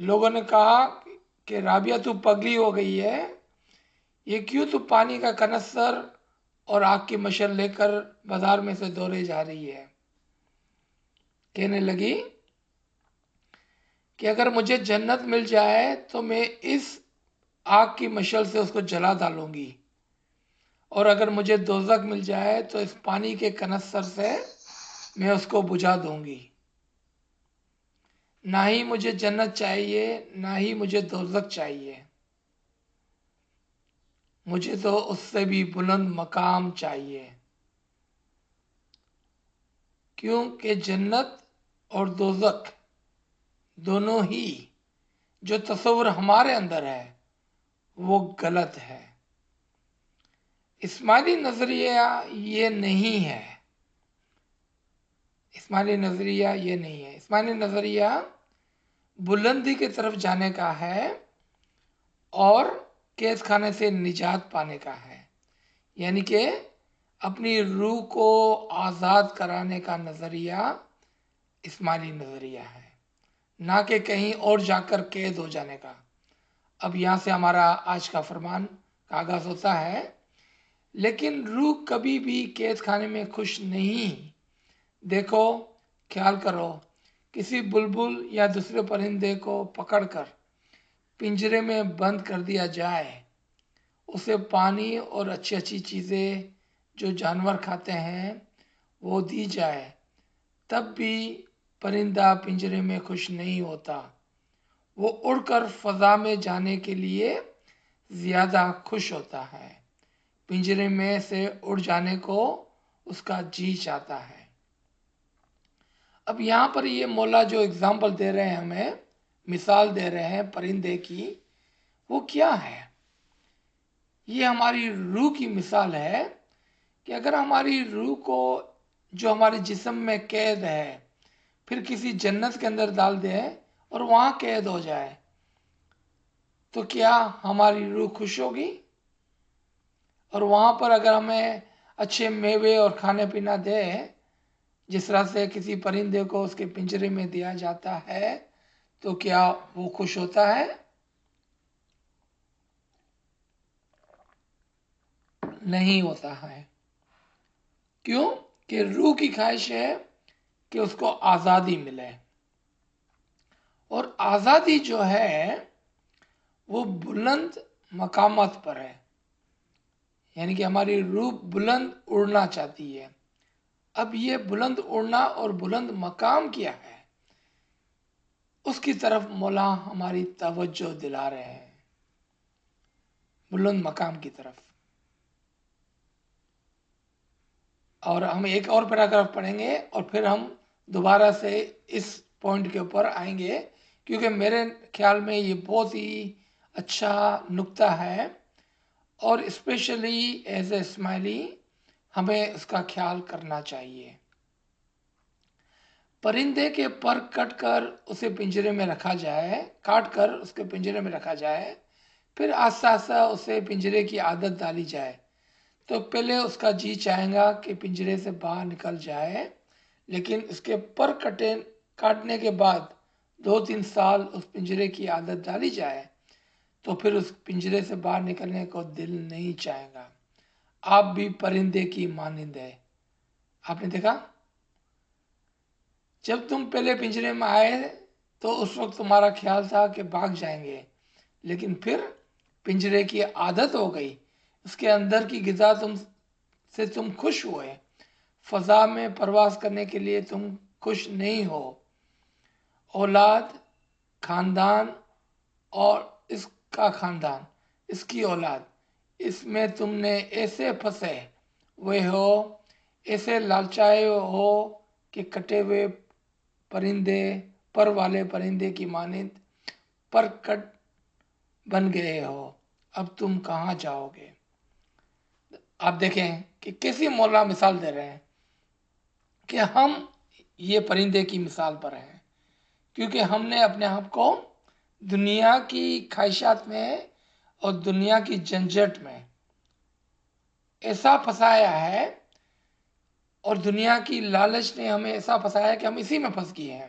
لوگوں نے کہا کہ رابعہ تو پگلی ہو گئی ہے، یہ کیوں تو پانی کا کنستر اور آگ کی مشعل لے کر بازار میں سے دوڑے جا رہی ہے؟ کہنے لگی کہ اگر مجھے جنت مل جائے تو میں اس آگ کی مشعل سے اس کو جلا ڈالوں گی، اور اگر مجھے دوزخ مل جائے تو اس پانی کے کنستر سے میں اس کو بجھا دوں گی۔ نہ ہی مجھے جنت چاہیے، نہ ہی مجھے دوزخ چاہیے، مجھے تو اس سے بھی بلند مقام چاہیے، کیونکہ جنت اور دوزخ دونوں ہی جو تصور ہمارے اندر ہے وہ غلط ہے۔ اسماعیلی نظریہ یہ نہیں ہے، اسماعیلی نظریہ یہ نہیں ہے۔ اسماعیلی نظریہ بلندی کی طرف جانے کا ہے اور قید خانے سے نجات پانے کا ہے، یعنی کہ اپنی روح کو آزاد کرانے کا نظریہ اسماعیلی نظریہ ہے، نہ کہ کہیں اور جا کر قید ہو جانے کا۔ اب یہاں سے ہمارا آج کا فرمان کا آغاز ہوتا ہے۔ لیکن روح کبھی بھی قید خانے میں خوش نہیں۔ دیکھو، خیال کرو، کسی بلبل یا دوسرے پرندے کو پکڑ کر پنجرے میں بند کر دیا جائے، اسے پانی اور اچھی اچھی چیزیں جو جانور کھاتے ہیں وہ دی جائے، تب بھی پرندہ پنجرے میں خوش نہیں ہوتا۔ وہ اڑ کر فضا میں جانے کے لیے زیادہ خوش ہوتا ہے، پنجرے میں سے اڑ جانے کو اس کا جی چاہتا ہے۔ اب یہاں پر یہ مولا جو اگزامپل دے رہے ہیں، ہمیں مثال دے رہے ہیں پرندے کی، وہ کیا ہے؟ یہ ہماری روح کی مثال ہے کہ اگر ہماری روح کو جو ہمارے جسم میں قید ہے پھر کسی جنت کے اندر ڈال دے اور وہاں قید ہو جائے تو کیا ہماری روح خوش ہوگی؟ اور وہاں پر اگر ہمیں اچھے میوے اور کھانے پینا دے، جس طرح سے کسی پرندے کو اس کے پنجرے میں دیا جاتا ہے، تو کیا وہ خوش ہوتا ہے؟ نہیں ہوتا ہے۔ کیوں؟ کہ روح کی خواہش ہے کہ اس کو آزادی ملے، اور آزادی جو ہے وہ بلند مقامات پر ہے، یعنی کہ ہماری روح بلند اڑنا چاہتی ہے۔ اب یہ بلند اڑنا اور بلند مقام کیا ہے، اس کی طرف مولا ہماری توجہ دلا رہے ہیں، بلند مقام کی طرف۔ اور ہم ایک اور پیراگراف پڑھیں گے اور پھر ہم دوبارہ سے اس پوائنٹ کے اوپر آئیں گے، کیونکہ میرے خیال میں یہ بہت ہی اچھا نکتہ ہے، اور اسپیشلی ایز اے اسماعیلی ہمیں اس کا خیال کرنا چاہیے۔ پرندے کے پر کٹ کر اسے پنجرے میں رکھا جائے، کاٹ کر اس کے پنجرے میں رکھا جائے، پھر آہستہ آہستہ اسے پنجرے کی عادت ڈالی جائے، تو پہلے اس کا جی چاہے گا کہ پنجرے سے باہر نکل جائے، لیکن اس کے پر کاٹنے کے بعد 2-3 سال اس پنجرے کی عادت ڈالی جائے تو پھر اس پنجرے سے باہر نکلنے کو دل نہیں چاہے گا۔ آپ بھی پرندے کی مانند ہے۔ آپ نے دیکھا، جب تم پہلے پنجرے میں آئے تو اس وقت تمہارا خیال تھا کہ بھاگ جائیں گے، لیکن پھر پنجرے کی عادت ہو گئی، اس کے اندر کی غذا تم خوش ہوئے، فضا میں پرواز کرنے کے لیے تم خوش نہیں ہو۔ اولاد، خاندان اور اس کا خاندان، اس کی اولاد، اس میں تم نے ایسے پھنسے ہوئے ہو، ایسے لالچائے ہو کہ کٹے ہوئے پرندے، پر والے پرندے کی مانند پر کٹ بن گئے ہو، اب تم کہاں جاؤ گے؟ آپ دیکھیں کہ کیسی مولا مثال دے رہے ہیں کہ ہم یہ پرندے کی مثال پر ہیں، کیونکہ ہم نے اپنے آپ کو دنیا کی خواہشات میں اور دنیا کی جھنجھٹ میں ایسا پھنسایا ہے، اور دنیا کی لالچ نے ہمیں ایسا پھنسایا ہے کہ ہم اسی میں پھنس گئے ہیں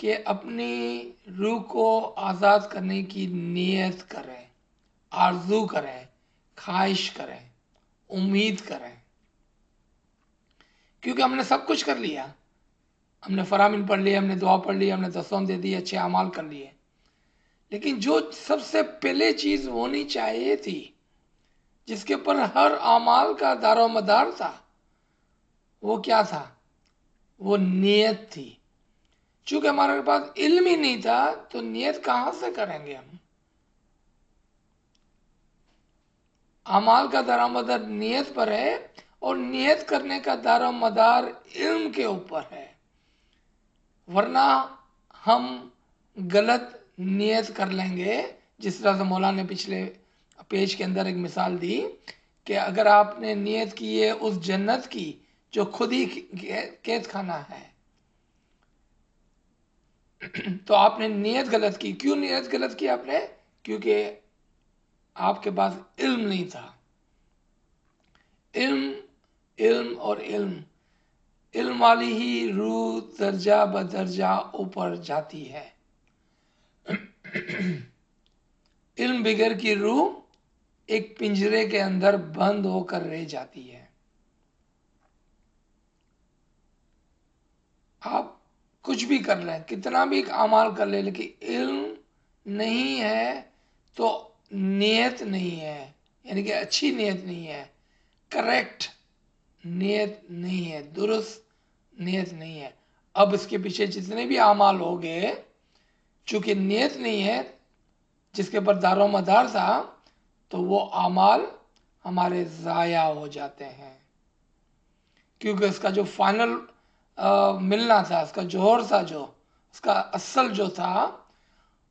کہ اپنی روح کو آزاد کرنے کی نیت کریں، آرزو کریں، خواہش کریں، امید کریں، کیونکہ ہم نے سب کچھ کر لیا. ہم نے فرامین پڑھ لیے، ہم نے دعا پڑھ لی، ہم نے دسوں دے دی، اچھے اعمال کر لیے، لیکن جو سب سے پہلے چیز ہونی چاہیے تھی، جس کے اوپر ہر اعمال کا دار و مدار تھا، وہ کیا تھا؟ وہ نیت تھی. چونکہ ہمارے پاس علم ہی نہیں تھا تو نیت کہاں سے کریں گے ہم؟ اعمال کا دار و مدار نیت پر ہے، اور نیت کرنے کا دار و مدار علم کے اوپر ہے. ورنہ ہم غلط نیت کر لیں گے. جس طرح سے مولانا نے پچھلے پیج کے اندر ایک مثال دی کہ اگر آپ نے نیت کی ہے اس جنت کی جو خود ہی قید خانہ ہے، تو آپ نے نیت غلط کی. کیوں نیت غلط کی آپ نے؟ کیونکہ آپ کے پاس علم نہیں تھا. علم اور علم والی ہی روح درجہ بدرجہ اوپر جاتی ہے. علم بغیر کی روح ایک پنجرے کے اندر بند ہو کر رہ جاتی ہے. آپ کچھ بھی کر لیں، کتنا بھی اعمال کر لیں، لیکن علم نہیں ہے تو نیت نہیں ہے، یعنی کہ اچھی نیت نہیں ہے، کریکٹ نیت نہیں ہے، درست نیت نہیں ہے. اب اس کے پیچھے جتنے بھی اعمال ہو گئے، چونکہ نیت نہیں ہے جس کے اوپر دار و مدار تھا، تو وہ اعمال ہمارے ضائع ہو جاتے ہیں. کیونکہ اس کا جو فائنل ملنا تھا، اس کا جوہر تھا، جو اس کا اصل جو تھا،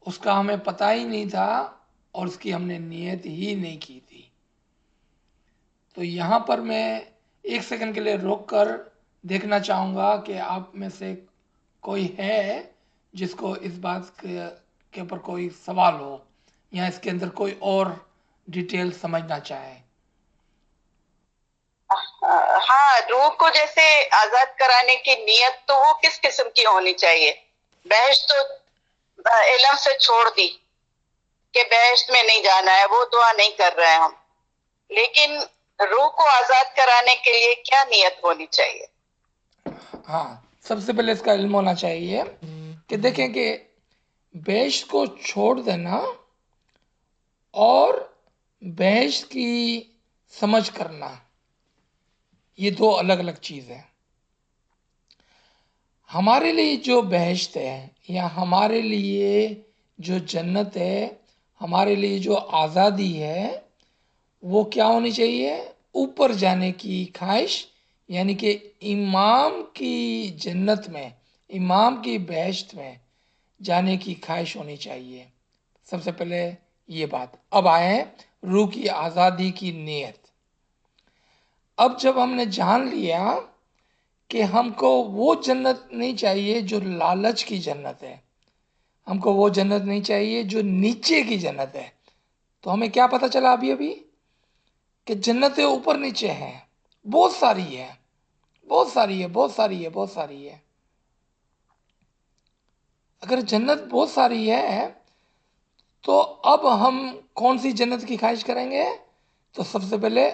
اس کا ہمیں پتہ ہی نہیں تھا، اور اس کی ہم نے نیت ہی نہیں کی تھی. تو یہاں پر میں ایک سیکنڈ کے لیے روک کر دیکھنا چاہوں گا کہ آپ میں سے کوئی ہے جس کو اس بات کے اوپر کوئی سوال ہو، یا اس کے اندر کوئی اور ڈیٹیل سمجھنا چاہے. ہاں، روح کو جیسے آزاد کرانے کی نیت تو وہ کس قسم کی ہونی چاہیے؟ بہشت تو علم سے چھوڑ دی کہ بہشت میں نہیں جانا ہے، وہ دعا نہیں کر رہے ہیں ہم. لیکن روح کو آزاد کرانے کے لیے کیا نیت ہونی چاہیے؟ ہاں، سب سے پہلے اس کا علم ہونا چاہیے کہ دیکھیں کہ بہشت کو چھوڑ دینا اور بہشت کی سمجھ کرنا، یہ دو الگ الگ چیز ہیں. ہمارے لیے جو بہشت ہے یا ہمارے لیے جو جنت ہے، ہمارے لیے جو آزادی ہے، وہ کیا ہونی چاہیے؟ اوپر جانے کی خواہش، یعنی کہ امام کی جنت میں، امام کی بہشت میں جانے کی خواہش ہونی چاہیے. سب سے پہلے یہ بات. اب آئیں روح کی آزادی کی نیت. اب جب ہم نے جان لیا کہ ہم کو وہ جنت نہیں چاہیے جو لالچ کی جنت ہے، ہم کو وہ جنت نہیں چاہیے جو نیچے کی جنت ہے، تو ہمیں کیا پتہ چلا ابھی کہ جنتیں اوپر نیچے ہیں، بہت ساری ہے، بہت ساری ہے، بہت ساری ہے، بہت ساری ہے. اگر جنت بہت ساری ہے تو اب ہم کون سی جنت کی خواہش کریں گے؟ تو سب سے پہلے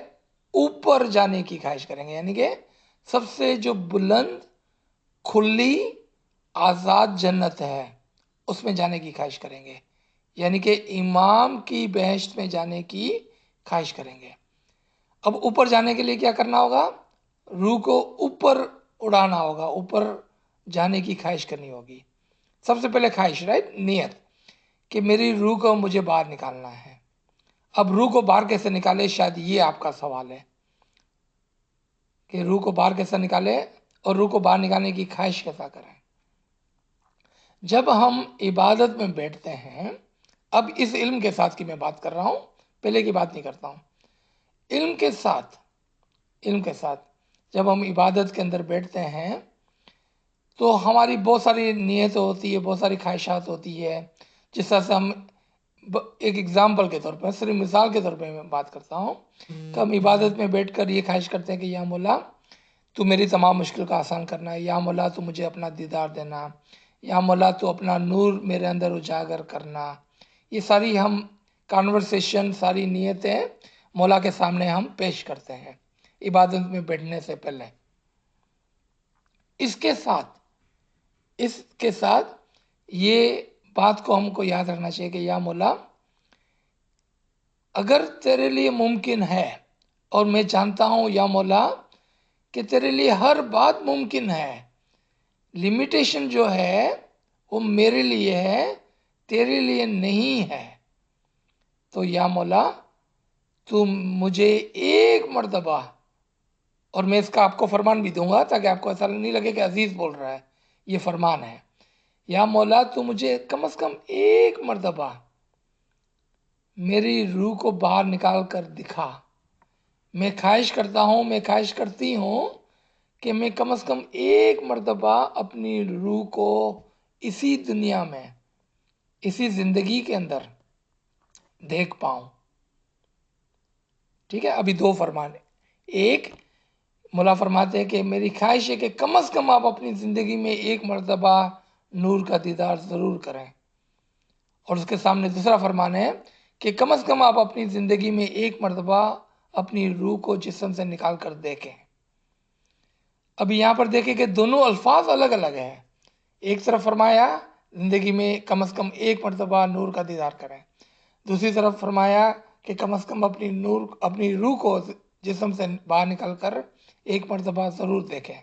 اوپر جانے کی خواہش کریں گے، یعنی کہ سب سے جو بلند کھلی آزاد جنت ہے اس میں جانے کی خواہش کریں گے، یعنی کہ امام کی بہشت میں جانے کی خواہش کریں گے. اب اوپر جانے کے لیے کیا کرنا ہوگا؟ روح کو اوپر اڑانا ہوگا، اوپر جانے کی خواہش کرنی ہوگی. سب سے پہلے خواہش، رائٹ، نیت کہ میری روح کو مجھے باہر نکالنا ہے. اب روح کو باہر کیسے نکالے؟ شاید یہ آپ کا سوال ہے کہ روح کو باہر کیسے نکالے اور روح کو باہر نکالنے کی خواہش کیسا کریں. جب ہم عبادت میں بیٹھتے ہیں، اب اس علم کے ساتھ کی میں بات کر رہا ہوں، پہلے کی بات نہیں کرتا ہوں. علم کے ساتھ جب ہم عبادت کے اندر بیٹھتے ہیں تو ہماری بہت ساری نیت ہوتی ہے، بہت ساری خواہشات ہوتی ہے. جس طرح سے ہم ایک ایگزامپل کے طور پر، صرف مثال کے طور پہ میں بات کرتا ہوں کہ ہم عبادت میں بیٹھ کر یہ خواہش کرتے ہیں کہ یا مولا تو میری تمام مشکل کا آسان کرنا ہے، یا مولا تو مجھے اپنا دیدار دینا، یا مولا تو اپنا نور میرے اندر اجاگر کرنا. یہ ساری ہم کانورسیشن، ساری نیتیں مولا کے سامنے ہم پیش کرتے ہیں عبادت میں بیٹھنے سے پہلے. اس کے ساتھ یہ بات کو ہم کو یاد رکھنا چاہیے کہ یا مولا اگر تیرے لیے ممکن ہے، اور میں جانتا ہوں یا مولا کہ تیرے لیے ہر بات ممکن ہے، لمیٹیشن جو ہے وہ میرے لیے ہے، تیرے لیے نہیں ہے. تو یا مولا تو مجھے ایک مرتبہ، اور میں اس کا آپ کو فرمان بھی دوں گا تاکہ آپ کو ایسا نہیں لگے کہ عزیز بول رہا ہے، یہ فرمان ہے. یا مولا تو مجھے کم از کم ایک مرتبہ میری روح کو باہر نکال کر دکھا. میں خواہش کرتا ہوں، میں خواہش کرتی ہوں کہ میں کم از کم ایک مرتبہ اپنی روح کو اسی دنیا میں، اسی زندگی کے اندر دیکھ پاؤں. ٹھیک ہے، ابھی دو فرمان ہیں. ایک، مولا فرماتے ہیں کہ میری خواہش ہے کہ کم از کم آپ اپنی زندگی میں ایک مرتبہ نور کا دیدار ضرور کریں. اور اس کے سامنے دوسرا فرمان ہے کہ کم از کم آپ اپنی زندگی میں ایک مرتبہ اپنی روح کو جسم سے نکال کر دیکھیں. ابھی یہاں پر دیکھیں کہ دونوں الفاظ الگ الگ ہیں. ایک طرف فرمایا زندگی میں کم از کم ایک مرتبہ نور کا دیدار کریں، دوسری طرف فرمایا کہ کم از کم اپنی روح کو جسم سے باہر نکال کر ایک مرتبہ ضرور دیکھیں.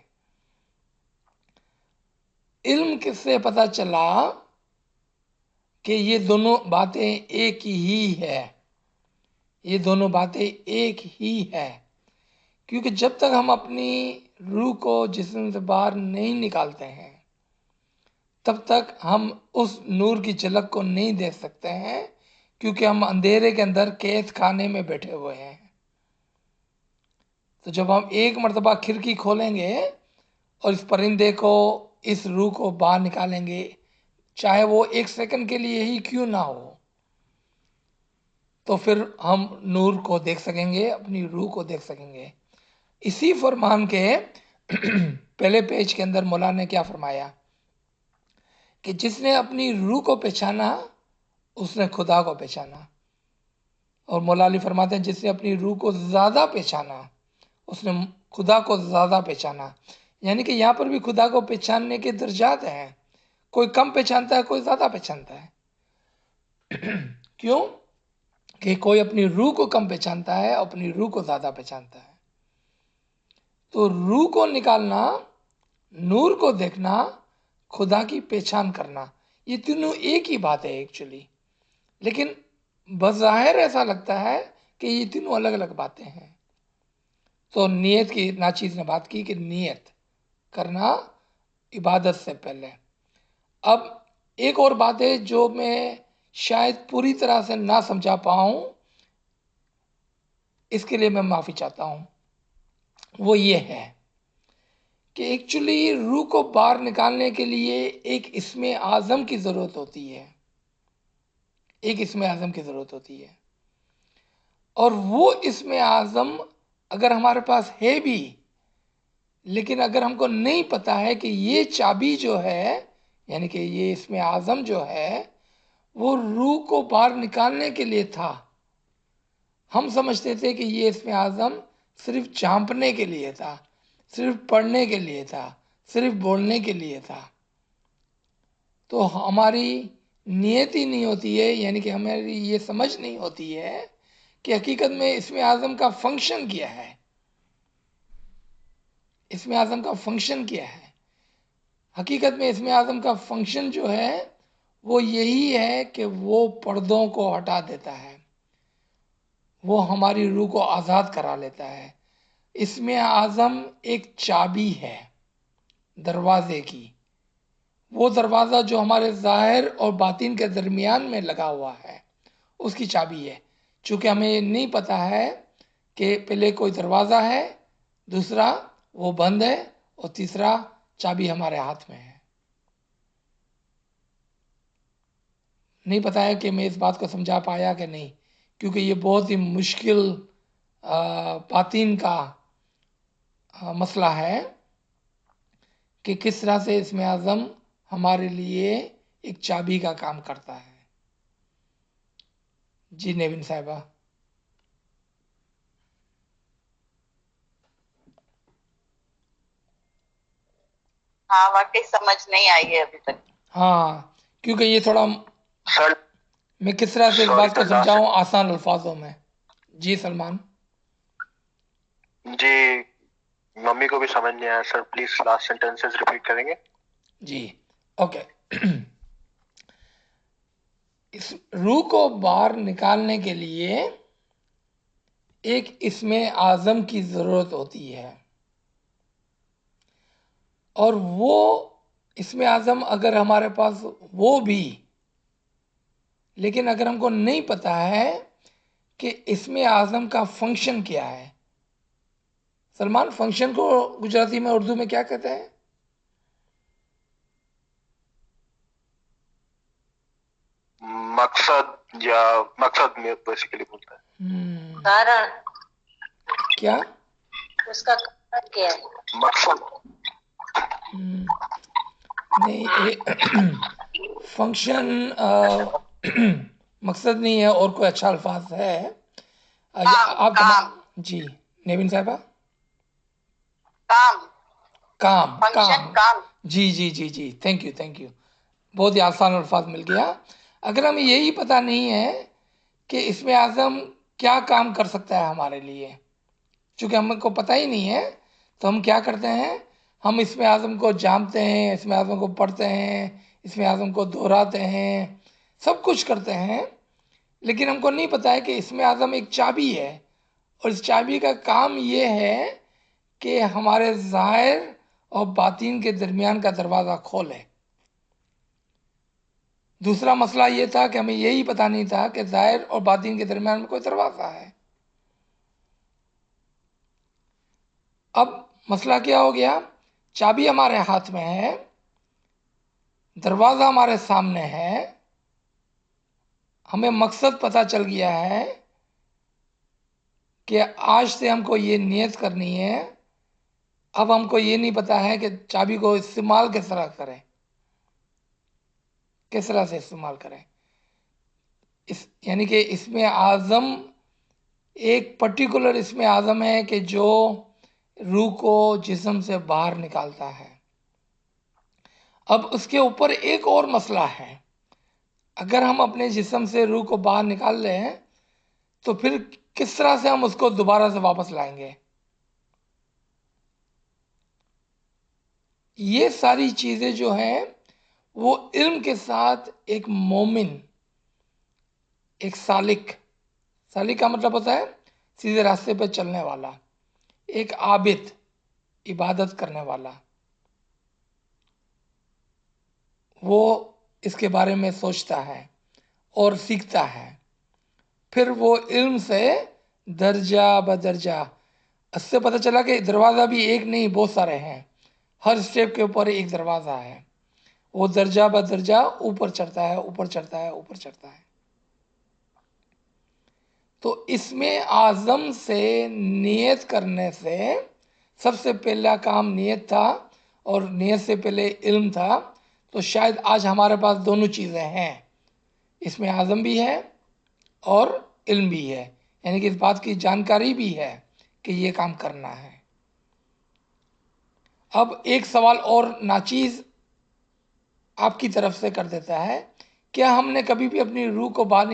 علم کس سے پتہ چلا کہ یہ دونوں باتیں ایک ہی ہے، یہ دونوں باتیں ایک ہی ہے. کیونکہ جب تک ہم اپنی روح کو جسم سے باہر نہیں نکالتے ہیں تب تک ہم اس نور کی جھلک کو نہیں دیکھ سکتے ہیں، کیونکہ ہم اندھیرے کے اندر قید خانے میں بیٹھے ہوئے ہیں. تو جب ہم ایک مرتبہ کھڑکی کھولیں گے اور اس پرندے کو، اس روح کو باہر نکالیں گے، چاہے وہ ایک سیکنڈ کے لیے ہی کیوں نہ ہو، تو پھر ہم نور کو دیکھ سکیں گے، اپنی روح کو دیکھ سکیں گے. اسی فرمان کے پہلے پیج کے اندر مولا نے کیا فرمایا کہ جس نے اپنی روح کو پہچانا اس نے خدا کو پہچانا. اور مولا علی فرماتے ہیں جس نے اپنی روح کو زیادہ پہچانا اس نے خدا کو زیادہ پہچانا. یعنی کہ یہاں پر بھی خدا کو پہچاننے کے درجات ہیں، کوئی کم پہچانتا ہے، کوئی زیادہ پہچانتا ہے. کیوں کہ کوئی اپنی روح کو کم پہچانتا ہے، اپنی روح کو زیادہ پہچانتا ہے. تو روح کو نکالنا، نور کو دیکھنا، خدا کی پہچان کرنا، یہ تینوں ایک ہی بات ہے ایکچولی. لیکن بظاہر ایسا لگتا ہے کہ یہ تینوں الگ الگ باتیں ہیں. تو نیت کی ناچیز نے بات کی کہ نیت کرنا عبادت سے پہلے. اب ایک اور بات ہے جو میں شاید پوری طرح سے نہ سمجھا پاؤں، اس کے لیے میں معافی چاہتا ہوں. وہ یہ ہے کہ ایکچولی روح کو باہر نکالنے کے لیے ایک اسم اعظم کی ضرورت ہوتی ہے، ایک اسم اعظم کی ضرورت ہوتی ہے. اور وہ اسم اعظم اگر ہمارے پاس ہے بھی، لیکن اگر ہم کو نہیں پتا ہے کہ یہ چابی جو ہے، یعنی کہ یہ اسم اعظم جو ہے وہ روح کو باہر نکالنے کے لیے تھا، ہم سمجھتے تھے کہ یہ اسم اعظم صرف جھانپنے کے لیے تھا، صرف پڑھنے کے لیے تھا، صرف بولنے کے لیے تھا. تو ہماری نیت ہی نہیں ہوتی ہے، یعنی کہ ہماری یہ سمجھ نہیں ہوتی ہے کہ حقیقت میں اسم اعظم کا فنکشن کیا ہے. اسم اعظم کا فنکشن کیا ہے؟ حقیقت میں اسم اعظم کا فنکشن جو ہے وہ یہی ہے کہ وہ پردوں کو ہٹا دیتا ہے، وہ ہماری روح کو آزاد کرا لیتا ہے. اسم اعظم ایک چابی ہے دروازے کی، وہ دروازہ جو ہمارے ظاہر اور باطن کے درمیان میں لگا ہوا ہے اس کی چابی ہے. چونکہ ہمیں نہیں پتا ہے کہ پہلے کوئی دروازہ ہے، دوسرا وہ بند ہے، اور تیسرا چابی ہمارے ہاتھ میں ہے. نہیں پتا ہے کہ میں اس بات کو سمجھا پایا کہ نہیں، کیونکہ یہ بہت ہی مشکل باطن کا مسئلہ ہے کہ کس طرح سے اسم اعظم ہمارے لیے ایک چابی کا کام کرتا ہے. جی نیوین صاحبہ. ہاں واقعی سمجھ نہیں آئی ہے ابھی تک. ہاں کیونکہ یہ تھوڑا سر میں کس طرح سے اس Sorry بات کو sir, last سمجھاؤں آسان الفاظوں میں. جی سلمان. جی ممی کو بھی سمجھ نہیں آیا سر، پلیز لاسٹ سینٹینسز ریپیٹ کریں گے. جی اوکے. اس روح کو باہر نکالنے کے لیے ایک اسم اعظم کی ضرورت ہوتی ہے، اور وہ اسم اعظم اگر ہمارے پاس وہ بھی، لیکن اگر ہم کو نہیں پتا ہے کہ اسم اعظم کا فنکشن کیا ہے. سلمان، فنکشن کو گجراتی میں اردو میں کیا کہتے ہیں؟ مقصد یا مقصد میں بیسیکلی بولتا ہے. کارن کیا اس کا کارن کیا ہے؟ مقصد نہیں، فنکشن مقصد نہیں ہے، اور کوئی اچھا الفاظ ہے آپ کام جی نیوین صاحبہ. کام کام فنکشن کام. جی جی جی جی، تھینک یو. بہت ہی آسان الفاظ مل گیا. اگر ہمیں یہی پتہ نہیں ہے کہ اسم اعظم کیا کام کر سکتا ہے ہمارے لیے، چونکہ ہم کو پتہ ہی نہیں ہے، تو ہم کیا کرتے ہیں؟ ہم اسم اعظم کو جانتے ہیں، اسم اعظم کو پڑھتے ہیں، اسم اعظم کو دہراتے ہیں، سب کچھ کرتے ہیں، لیکن ہم کو نہیں پتا ہے کہ اسم اعظم ایک چابی ہے، اور اس چابی کا کام یہ ہے کہ ہمارے ظاہر اور باطن کے درمیان کا دروازہ کھولے. دوسرا مسئلہ یہ تھا کہ ہمیں یہی پتہ نہیں تھا کہ ظاہر اور باطن کے درمیان میں کوئی دروازہ ہے. اب مسئلہ کیا ہو گیا؟ چابی ہمارے ہاتھ میں ہے، دروازہ ہمارے سامنے ہے، ہمیں مقصد پتہ چل گیا ہے کہ آج سے ہم کو یہ نیت کرنی ہے. اب ہم کو یہ نہیں پتا ہے کہ چابی کو استعمال کس طرح کریں، کس طرح سے استعمال کریں. یعنی کہ اسم اعظم ایک پرٹیکولر اسم اعظم ہے کہ جو روح کو جسم سے باہر نکالتا ہے. اب اس کے اوپر ایک اور مسئلہ ہے. اگر ہم اپنے جسم سے روح کو باہر نکال لیں تو پھر کس طرح سے ہم اس کو دوبارہ سے واپس لائیں گے؟ یہ ساری چیزیں جو ہیں وہ علم کے ساتھ ایک مومن، ایک سالک کا مطلب ہوتا ہے سیدھے راستے پہ چلنے والا، ایک عابد، عبادت کرنے والا، وہ اس کے بارے میں سوچتا ہے اور سیکھتا ہے. پھر وہ علم سے درجہ بدرجہ، اس سے پتہ چلا کہ دروازہ بھی ایک نہیں بہت سارے ہیں، ہر سٹیپ کے اوپر ایک دروازہ ہے. وہ درجہ بدرجہ اوپر چڑھتا ہے، اوپر چڑھتا ہے، اوپر چڑھتا ہے. تو اسم اعظم سے نیت کرنے سے سب سے پہلا کام نیت تھا، اور نیت سے پہلے علم تھا. تو شاید آج ہمارے پاس دونوں چیزیں ہیں، اسم اعظم بھی ہے اور علم بھی ہے، یعنی کہ اس بات کی جانکاری بھی ہے کہ یہ کام کرنا ہے. اب ایک سوال اور ناچیز آپ کی طرف سے کر دیتا ہے، کیا ہم نے کبھی بھی اپنی روح کو باہر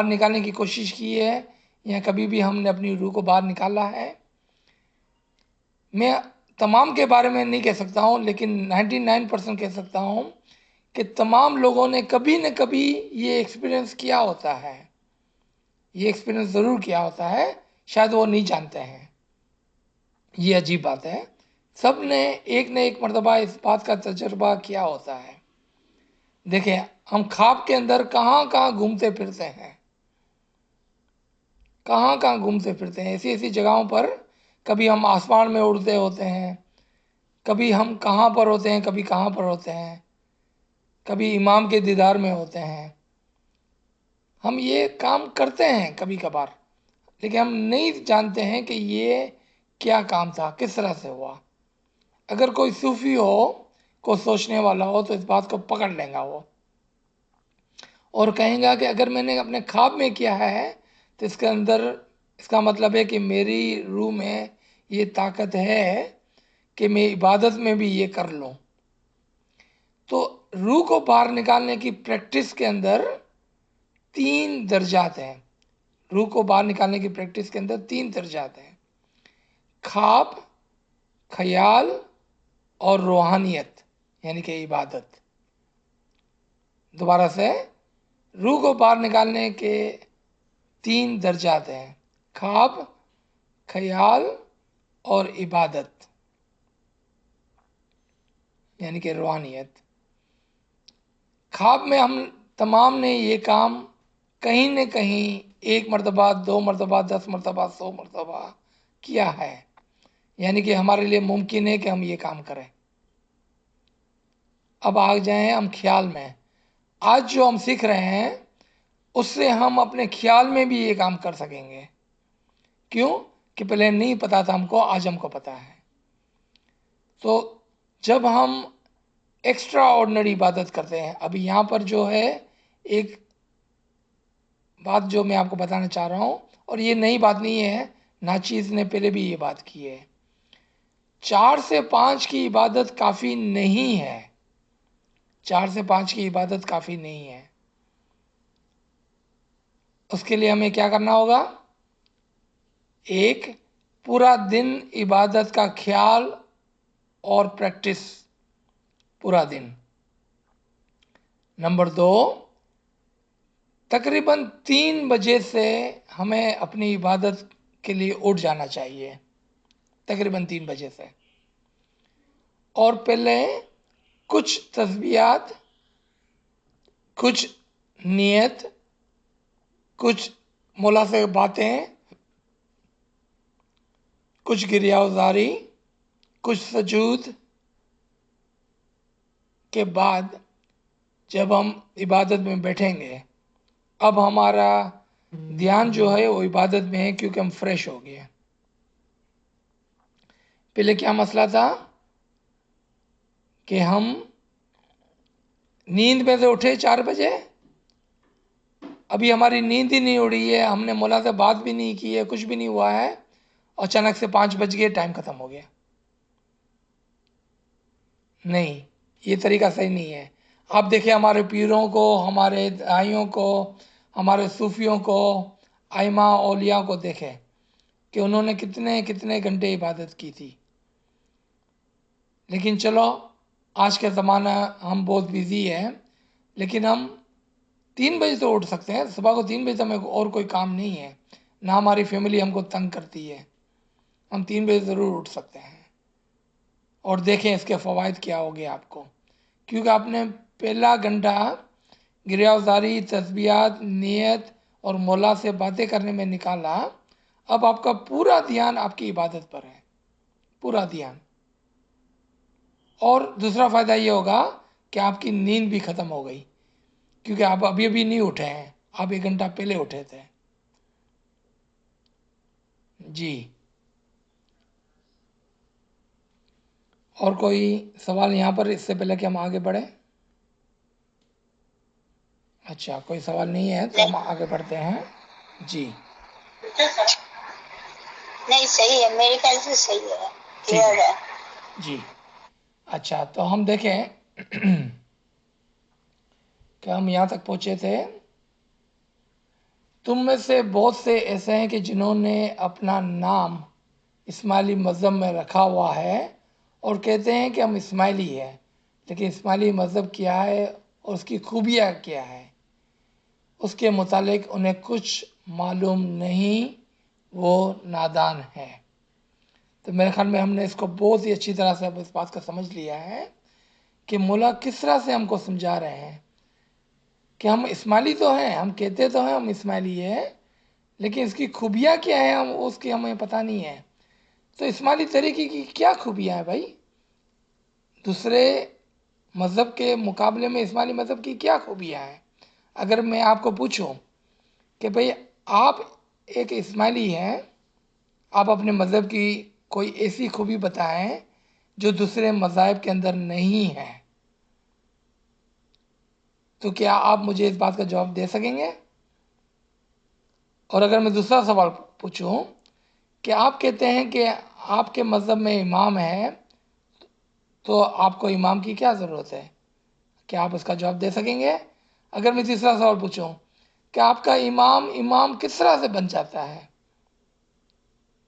نکالنے کی کوشش کی ہے، یا کبھی بھی ہم نے اپنی روح کو باہر نکالا ہے؟ میں تمام کے بارے میں نہیں کہہ سکتا ہوں، لیکن 99% کہہ سکتا ہوں کہ تمام لوگوں نے کبھی نہ کبھی یہ ایکسپیرینس کیا ہوتا ہے، یہ ایکسپیرینس ضرور کیا ہوتا ہے، شاید وہ نہیں جانتے ہیں. یہ عجیب بات ہے، سب نے ایک نہ ایک مرتبہ اس بات کا تجربہ کیا ہوتا ہے. دیکھیں، ہم خواب کے اندر کہاں کہاں گھومتے پھرتے ہیں، ایسی ایسی جگہوں پر. کبھی ہم آسمان میں اڑتے ہوتے ہیں، کبھی ہم کہاں پر ہوتے ہیں، کبھی کہاں پر ہوتے ہیں، کبھی امام کے دیدار میں ہوتے ہیں. ہم یہ کام کرتے ہیں کبھی کبھار، لیکن ہم نہیں جانتے ہیں کہ یہ کیا کام تھا، کس طرح سے ہوا. اگر کوئی صوفی ہو کو سوچنے والا ہو تو اس بات کو پکڑ لیں گا وہ، اور کہیں گا کہ اگر میں نے اپنے خواب میں کیا ہے تو اس کے اندر اس کا مطلب ہے کہ میری روح میں یہ طاقت ہے کہ میں عبادت میں بھی یہ کر لوں۔ تو روح کو باہر نکالنے کی پریکٹس کے اندر 3 درجات ہیں۔ روح کو باہر نکالنے کی پریکٹس کے اندر 3 درجات ہیں: خواب، خیال اور روحانیت، یعنی کہ عبادت۔ دوبارہ سے، روح کو باہر نکالنے کے 3 درجات ہیں: خواب، خیال اور عبادت، یعنی کہ روحانیت۔ خواب میں ہم تمام نے یہ کام کہیں نہ کہیں 1 مرتبہ، 2 مرتبہ، 10 مرتبہ، 100 مرتبہ کیا ہے، یعنی کہ ہمارے لیے ممکن ہے کہ ہم یہ کام کریں۔ اب آ جائیں ہم خیال میں۔ آج جو ہم سیکھ رہے ہیں اس سے ہم اپنے خیال میں بھی یہ کام کر سکیں گے۔ کیوں کہ پہلے نہیں پتا تھا ہم کو، آج ہم کو پتا ہے۔ تو جب ہم ایکسٹرا آرڈنری عبادت کرتے ہیں، ابھی یہاں پر جو ہے ایک بات جو میں آپ کو بتانا چاہ رہا ہوں، اور یہ نئی بات نہیں ہے، ناچیز نے پہلے بھی یہ بات کی ہے۔ 4 سے 5 کی عبادت کافی نہیں ہے، 4 سے 5 کی عبادت کافی نہیں ہے۔ اس کے لیے ہمیں کیا کرنا ہوگا؟ ایک پورا دن عبادت کا خیال اور پریکٹس، پورا دن۔ نمبر 2، تقریباً 3 بجے سے ہمیں اپنی عبادت کے لیے اٹھ جانا چاہیے، تقریباً 3 بجے سے، اور پہلے کچھ تسبیحات، کچھ نیت، کچھ مولا سے باتیں، کچھ گریہ وزاری، کچھ سجود کے بعد جب ہم عبادت میں بیٹھیں گے، اب ہمارا دھیان جو ہے وہ عبادت میں ہے، کیونکہ ہم فریش ہو گئے۔ پہلے کیا مسئلہ تھا کہ ہم نیند میں سے اٹھے 4 بجے، ابھی ہماری نیند ہی نہیں اڑی ہے، ہم نے مولا سے بات بھی نہیں کی ہے، کچھ بھی نہیں ہوا ہے، اور اچانک سے 5 بج گئے، ٹائم ختم ہو گیا۔ نہیں، یہ طریقہ صحیح نہیں ہے۔ آپ دیکھیں ہمارے پیروں کو، ہمارے دائیوں کو، ہمارے صوفیوں کو، ائمہ اولیاء کو دیکھیں کہ انہوں نے کتنے کتنے گھنٹے عبادت کی تھی۔ لیکن چلو، آج کا زمانہ ہم بہت بیزی ہے، لیکن ہم 3 بجے تو اٹھ سکتے ہیں۔ صبح کو 3 بجے تو ہمیں اور کوئی کام نہیں ہے، نہ ہماری فیملی ہم کو تنگ کرتی ہے، ہم 3 بجے ضرور اٹھ سکتے ہیں۔ اور دیکھیں اس کے فوائد کیا ہوگے آپ کو، کیونکہ آپ نے پہلا گھنٹہ گریہ وزاری، تسبیحات، نیت اور مولا سے باتیں کرنے میں نکالا، اب آپ کا پورا دھیان آپ کی عبادت پر ہے، پورا دھیان۔ اور دوسرا فائدہ یہ ہوگا کہ آپ کی نیند بھی ختم ہو گئی، کیونکہ آپ ابھی نہیں اٹھے ہیں، آپ 1 گھنٹہ پہلے اٹھے تھے۔ جی، اور کوئی سوال یہاں پر اس سے پہلے کہ ہم آگے بڑھیں؟ اچھا، کوئی سوال نہیں ہے تو ہم آگے بڑھتے ہیں۔ جی نہیں، صحیح ہے، میرے خیال سے صحیح ہے، ٹھیک کلیئر ہے۔ ہے۔ جی اچھا، تو ہم دیکھیں کہ ہم یہاں تک پہنچے تھے۔ تم میں سے بہت سے ایسے ہیں کہ جنہوں نے اپنا نام اسماعیلی مذہب میں رکھا ہوا ہے اور کہتے ہیں کہ ہم اسماعیلی ہیں، لیکن اسماعیلی مذہب کیا ہے اور اس کی خوبیاں کیا ہے، اس کے متعلق انہیں کچھ معلوم نہیں، وہ نادان ہے۔ تو میرے خیال میں ہم نے اس کو بہت ہی اچھی طرح سے اب اس بات کو سمجھ لیا ہے کہ مولا کس طرح سے ہم کو سمجھا رہے ہیں کہ ہم اسماعیلی تو ہیں، ہم کہتے تو ہیں ہم اسماعیلی ہیں، لیکن اس کی خوبیاں کیا ہیں اس کی ہمیں پتہ نہیں ہے۔ تو اسماعیلی طریقے کی کیا خوبیاں ہیں بھائی؟ دوسرے مذہب کے مقابلے میں اسماعیلی مذہب کی کیا خوبیاں ہیں؟ اگر میں آپ کو پوچھوں کہ بھئی آپ ایک اسماعیلی ہیں، آپ اپنے مذہب کی کوئی ایسی خوبی بتائیں جو دوسرے مذاہب کے اندر نہیں ہے. تو کیا آپ مجھے اس بات کا جواب دے سکیں گے؟ اور اگر میں دوسرا سوال پوچھوں کہ آپ کہتے ہیں کہ آپ کے مذہب میں امام ہے، تو آپ کو امام کی کیا ضرورت ہے؟ کیا آپ اس کا جواب دے سکیں گے؟ اگر میں تیسرا سوال پوچھوں کہ آپ کا امام کس طرح سے بن جاتا ہے؟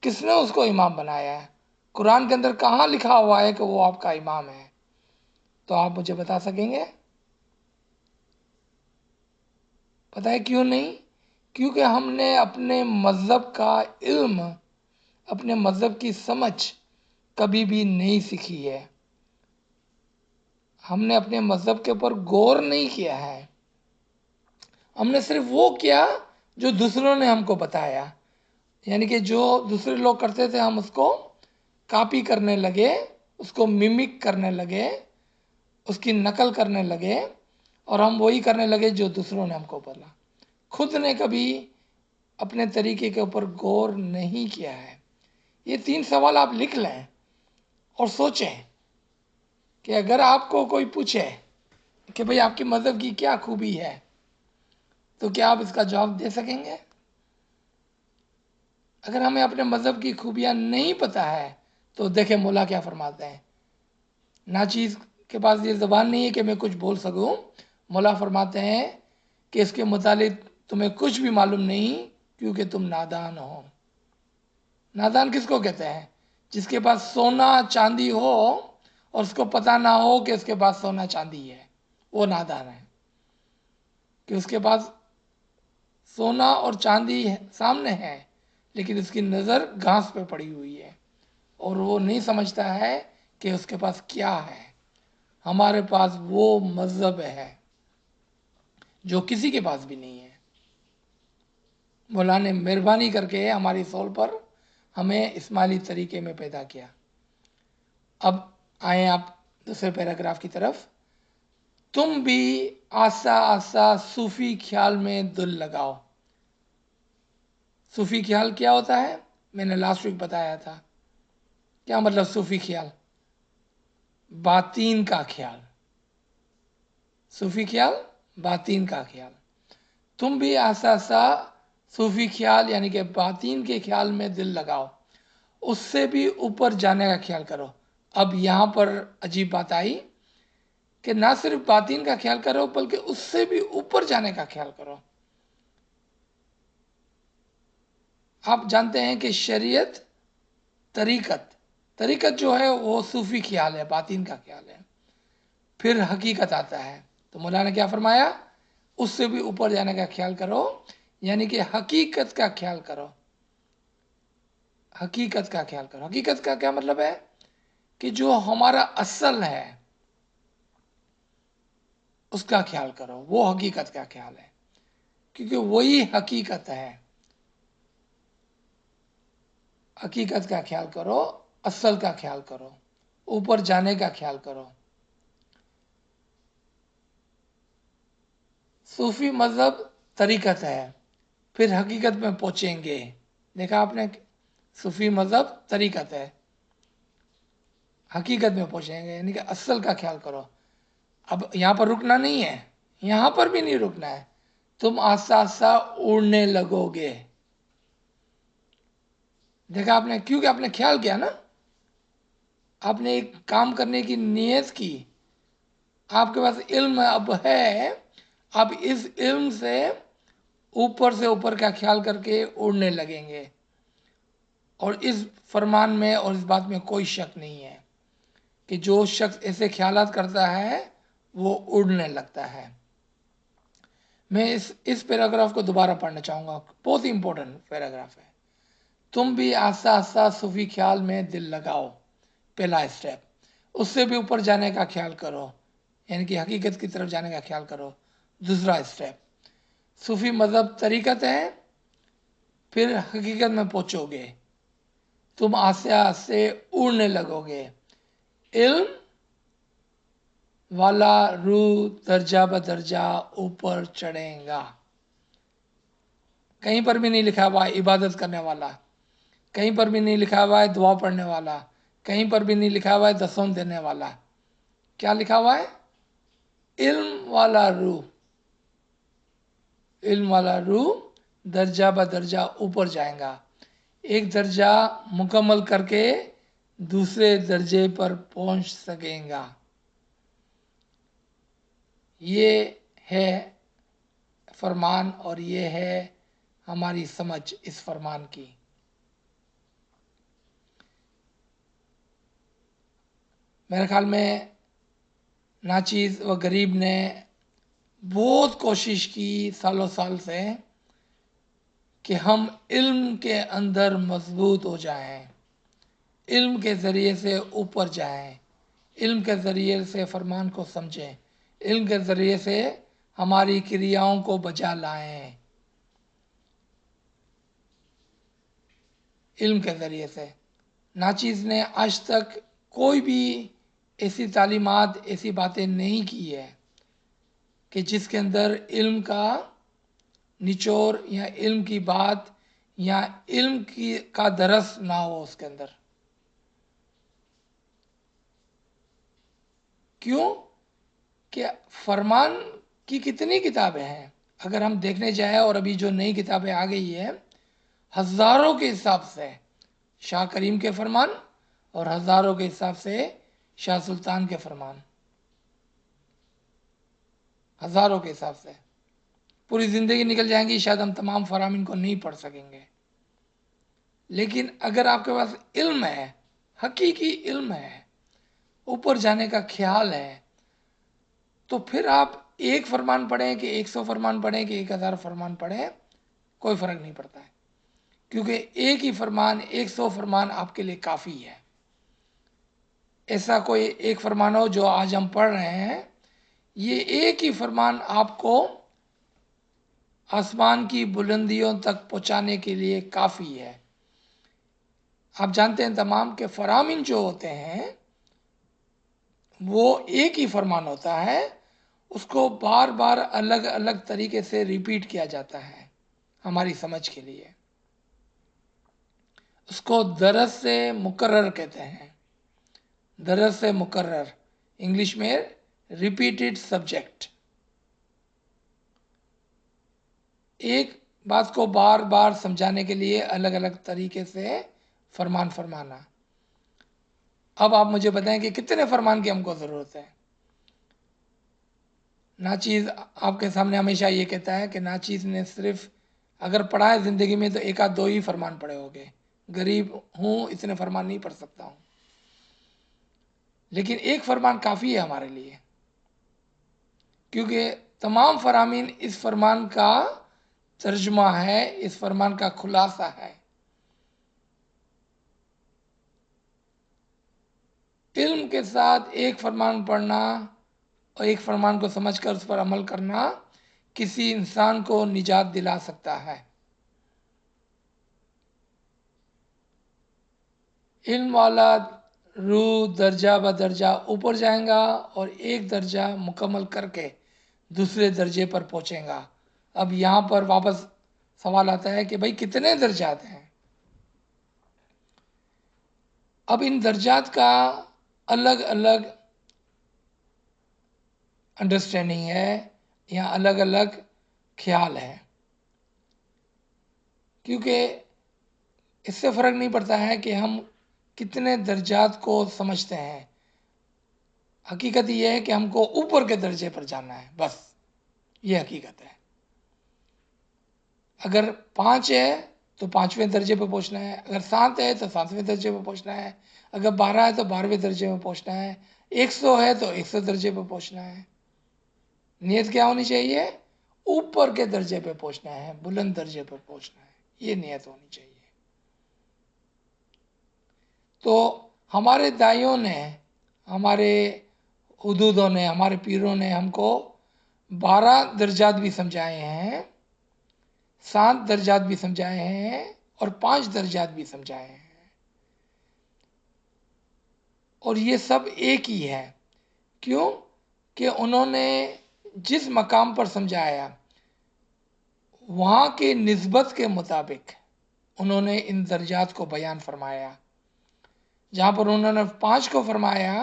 کس نے اس کو امام بنایا ہے؟ قرآن کے اندر کہاں لکھا ہوا ہے کہ وہ آپ کا امام ہے؟ تو آپ مجھے بتا سکیں گے؟ پتہ ہے کیوں نہیں؟ کیونکہ ہم نے اپنے مذہب کا علم، اپنے مذہب کی سمجھ کبھی بھی نہیں سیکھی ہے. ہم نے اپنے مذہب کے اوپر غور نہیں کیا ہے. ہم نے صرف وہ کیا جو دوسروں نے ہم کو بتایا، یعنی کہ جو دوسرے لوگ کرتے تھے ہم اس کو کاپی کرنے لگے، اس کو میمک کرنے لگے، اس کی نقل کرنے لگے، اور ہم وہی کرنے لگے جو دوسروں نے ہم کو بولا. خود نے کبھی اپنے طریقے کے اوپر غور نہیں کیا ہے. یہ 3 سوال آپ لکھ لیں اور سوچیں کہ اگر آپ کو کوئی پوچھے کہ بھئی آپ کے مذہب کی کیا خوبی ہے، تو کیا آپ اس کا جواب دے سکیں گے؟ اگر ہمیں اپنے مذہب کی خوبیاں نہیں پتہ ہے تو دیکھیں مولا کیا فرماتے ہیں. ناچیز کے پاس یہ زبان نہیں ہے کہ میں کچھ بول سکوں. مولا فرماتے ہیں کہ اس کے متعلق تمہیں کچھ بھی معلوم نہیں کیونکہ تم نادان ہو. نادان کس کو کہتے ہیں؟ جس کے پاس سونا چاندی ہو اور اس کو پتہ نہ ہو کہ اس کے پاس سونا چاندی ہے، وہ نادان ہے. کہ اس کے پاس سونا اور چاندی سامنے ہے لیکن اس کی نظر گھاس پہ پڑی ہوئی ہے اور وہ نہیں سمجھتا ہے کہ اس کے پاس کیا ہے. ہمارے پاس وہ مذہب ہے جو کسی کے پاس بھی نہیں ہے. مولا نے مہربانی کر کے ہماری سول پر ہمیں اسماعیلی طریقے میں پیدا کیا. اب آئیں آپ دوسرے پیراگراف کی طرف. تم بھی آسا آسا صوفی خیال میں دل لگاؤ. صوفی خیال کیا ہوتا ہے؟ میں نے لاسٹ ویک بتایا تھا. کیا مطلب صوفی خیال؟ باطین کا خیال. صوفی خیال باطین کا خیال. تم بھی آسا آسا صوفی خیال یعنی کہ باطین کے خیال میں دل لگاؤ، اس سے بھی اوپر جانے کا خیال کرو. اب یہاں پر عجیب بات آئی کہ نہ صرف باطین کا خیال کرو بلکہ اس سے بھی اوپر جانے کا خیال کرو. آپ جانتے ہیں کہ شریعت، طریقت جو ہے وہ صوفی خیال ہے، باطین کا خیال ہے. پھر حقیقت آتا ہے. تو مولانا نے کیا فرمایا؟ اس سے بھی اوپر جانے کا خیال کرو، یعنی کہ حقیقت کا خیال کرو. حقیقت کا خیال کرو. حقیقت کا کیا مطلب ہے؟ کہ جو ہمارا اصل ہے اس کا خیال کرو. وہ حقیقت کا خیال ہے کیونکہ وہی حقیقت ہے. حقیقت کا خیال کرو، اصل کا خیال کرو، اوپر جانے کا خیال کرو. صوفی مذہب طریقت ہے، پھر حقیقت میں پہنچیں گے. دیکھا آپ نے؟ صوفی مذہب طریقت ہے، حقیقت میں پہنچیں گے یعنی کہ اصل کا خیال کرو. اب یہاں پر رکنا نہیں ہے، یہاں پر بھی نہیں رکنا ہے. تم آسا آسا اڑنے لگو گے. دیکھا آپ نے؟ کیونکہ آپ نے خیال کیا نا، آپ نے ایک کام کرنے کی نیت کی، آپ کے پاس علم اب ہے. آپ اس علم سے اوپر کا خیال کر کے اڑنے لگیں گے. اور اس فرمان میں اور اس بات میں کوئی شک نہیں ہے کہ جو شخص ایسے خیالات کرتا ہے وہ اڑنے لگتا ہے. میں اس پیراگراف کو دوبارہ پڑھنا چاہوں گا، بہت ہی امپورٹنٹ پیراگراف ہے. تم بھی آسا آسا صوفی خیال میں دل لگاؤ، پہلا اسٹیپ. اس سے بھی اوپر جانے کا خیال کرو یعنی کہ حقیقت کی طرف جانے کا خیال کرو. دوسرا اسٹیپ، صوفی مذہب طریقت ہے، پھر حقیقت میں پہنچو گے. تم آسا سے اڑنے لگو گے. علم والا روح درجہ بدرجہ اوپر چڑھے گا. کہیں پر بھی نہیں لکھا ہوا ہے عبادت کرنے والا، کہیں پر بھی نہیں لکھا ہوا ہے دعا پڑھنے والا، کہیں پر بھی نہیں لکھا ہوا ہے دسوں دینے والا. کیا لکھا ہوا ہے؟ علم والا روح. علم والا روح درجہ بدرجہ اوپر جائیں گا، ایک درجہ مکمل کر کے دوسرے درجے پر پہنچ سکیں گا. یہ ہے فرمان اور یہ ہے ہماری سمجھ اس فرمان کی. میرے خیال میں ناچیز و غریب نے بہت کوشش کی سالوں سال سے کہ ہم علم کے اندر مضبوط ہو جائیں، علم کے ذریعے سے اوپر جائیں، علم کے ذریعے سے فرمان کو سمجھیں، علم کے ذریعے سے ہماری کریاؤں کو بچا لائیں. علم کے ذریعے سے ناچیز نے آج تک کوئی بھی ایسی تعلیمات، ایسی باتیں نہیں کی ہے کہ جس کے اندر علم کا نچوڑ یا علم کی بات یا علم کا درس نہ ہو اس کے اندر. کیوں کہ فرمان کی کتنی کتابیں ہیں اگر ہم دیکھنے جائیں، اور ابھی جو نئی کتابیں آ گئی ہے ہزاروں کے حساب سے شاہ کریم کے فرمان اور ہزاروں کے حساب سے شاہ سلطان کے فرمان، ہزاروں کے حساب سے پوری زندگی نکل جائیں گی، شاید ہم تمام فرامین کو نہیں پڑھ سکیں گے. لیکن اگر آپ کے پاس علم ہے، حقیقی علم ہے، اوپر جانے کا خیال ہے، تو پھر آپ ایک فرمان پڑھیں کہ 100 فرمان پڑھیں کہ 1000 فرمان پڑھیں، کوئی فرق نہیں پڑتا ہے، کیونکہ ایک ہی فرمان، 100 فرمان آپ کے لیے کافی ہے. ایسا کوئی ایک فرمان ہو جو آج ہم پڑھ رہے ہیں، یہ ایک ہی فرمان آپ کو آسمان کی بلندیوں تک پہنچانے کے لیے کافی ہے. آپ جانتے ہیں تمام کہ فرامین جو ہوتے ہیں وہ ایک ہی فرمان ہوتا ہے، اس کو بار بار الگ الگ طریقے سے ریپیٹ کیا جاتا ہے ہماری سمجھ کے لیے. اس کو درس سے مقرر کہتے ہیں. درس سے مقرر، انگلش میں ریپیٹڈ سبجیکٹ. ایک بات کو بار بار سمجھانے کے لیے الگ الگ طریقے سے فرمان فرمانا. اب آپ مجھے بتائیں کہ کتنے فرمان کی ہم کو ضرورت ہے. ناچیز آپ کے سامنے ہمیشہ یہ کہتا ہے کہ ناچیز نے صرف اگر پڑھا ہے زندگی میں تو 1 آدھ 2 ہی فرمان پڑھے ہوگے. غریب ہوں، اتنے فرمان نہیں پڑھ سکتا ہوں، لیکن ایک فرمان کافی ہے ہمارے لیے، کیونکہ تمام فرامین اس فرمان کا ترجمہ ہے، اس فرمان کا خلاصہ ہے. علم کے ساتھ ایک فرمان پڑھنا اور ایک فرمان کو سمجھ کر اس پر عمل کرنا کسی انسان کو نجات دلا سکتا ہے. علم والا روح درجہ بدرجہ اوپر جائیں گا اور ایک درجہ مکمل کر کے دوسرے درجے پر پہنچیں گا. اب یہاں پر واپس سوال آتا ہے کہ بھائی کتنے درجات ہیں؟ اب ان درجات کا الگ الگ انڈرسٹینڈنگ ہے یا الگ الگ خیال ہے، کیونکہ اس سے فرق نہیں پڑتا ہے کہ ہم کتنے درجات کو سمجھتے ہیں. حقیقت یہ ہے کہ ہم کو اوپر کے درجے پر جانا ہے، بس یہ حقیقت ہے. اگر 5 ہے تو 5ویں درجے پہ پہنچنا ہے، اگر 7 ہے تو 7ویں درجے پہ پہنچنا ہے، اگر 12 ہے تو 12ویں درجے میں پہنچنا ہے، 100 ہے تو 100 درجے پہ پہنچنا ہے. نیت کیا ہونی چاہیے؟ اوپر کے درجے پہ پہنچنا ہے، بلند درجے پہ پہنچنا ہے، یہ نیت ہونی چاہیے. تو ہمارے دائیوں نے، ہمارے حدودوں نے، ہمارے پیروں نے ہم کو 12 درجات بھی سمجھائے ہیں، 7 درجات بھی سمجھائے ہیں اور 5 درجات بھی سمجھائے ہیں، اور یہ سب ایک ہی ہے. کیوں کہ انہوں نے جس مقام پر سمجھایا وہاں کی نسبت کے مطابق انہوں نے ان درجات کو بیان فرمایا. جہاں پر انہوں نے 5 کو فرمایا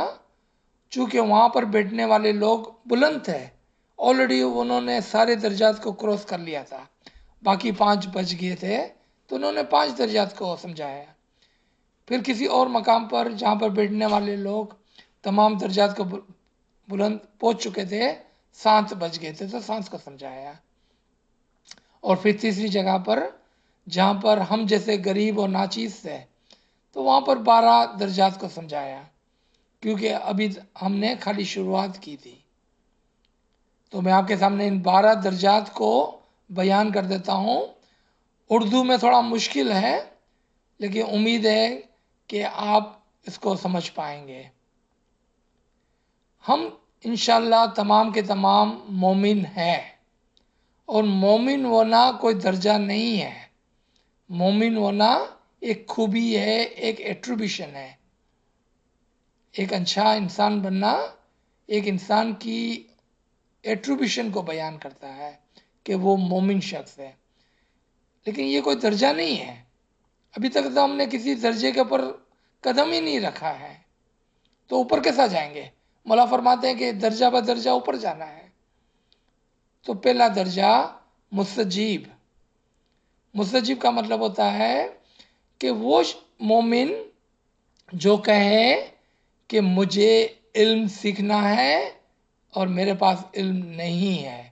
چونکہ وہاں پر بیٹھنے والے لوگ بلند تھے، آلریڈی انہوں نے سارے درجات کو کراس کر لیا تھا، باقی 5 بچ گئے تھے، تو انہوں نے 5 درجات کو سمجھایا۔ پھر کسی اور مقام پر جہاں پر بیٹھنے والے لوگ تمام درجات کو بلند پہنچ چکے تھے، 7 بچ گئے تھے، تو 7 کو سمجھایا۔ اور پھر تیسری جگہ پر جہاں پر ہم جیسے غریب اور ناچیز تھے، تو وہاں پر 12 درجات کو سمجھایا، کیونکہ ابھی ہم نے خالی شروعات کی تھی۔ تو میں آپ کے سامنے ان 12 درجات کو بیان کر دیتا ہوں۔ اردو میں تھوڑا مشکل ہے، لیکن امید ہے کہ آپ اس کو سمجھ پائیں گے۔ ہم انشاءاللہ تمام کے تمام مومن ہیں، اور مومن ہونا کوئی درجہ نہیں ہے، مومن ہونا ایک خوبی ہے، ایک ایٹریبیوشن ہے۔ ایک اچھا انسان بننا ایک انسان کی ایٹریبیوشن کو بیان کرتا ہے کہ وہ مومن شخص ہے، لیکن یہ کوئی درجہ نہیں ہے۔ ابھی تک تو ہم نے کسی درجے کے اوپر قدم ہی نہیں رکھا ہے، تو اوپر کیسا جائیں گے؟ مولا فرماتے ہیں کہ درجہ بدرجہ اوپر جانا ہے۔ تو پہلا درجہ مستجیب۔ مستجیب کا مطلب ہوتا ہے کہ وہ مومن جو کہے کہ مجھے علم سیکھنا ہے اور میرے پاس علم نہیں ہے،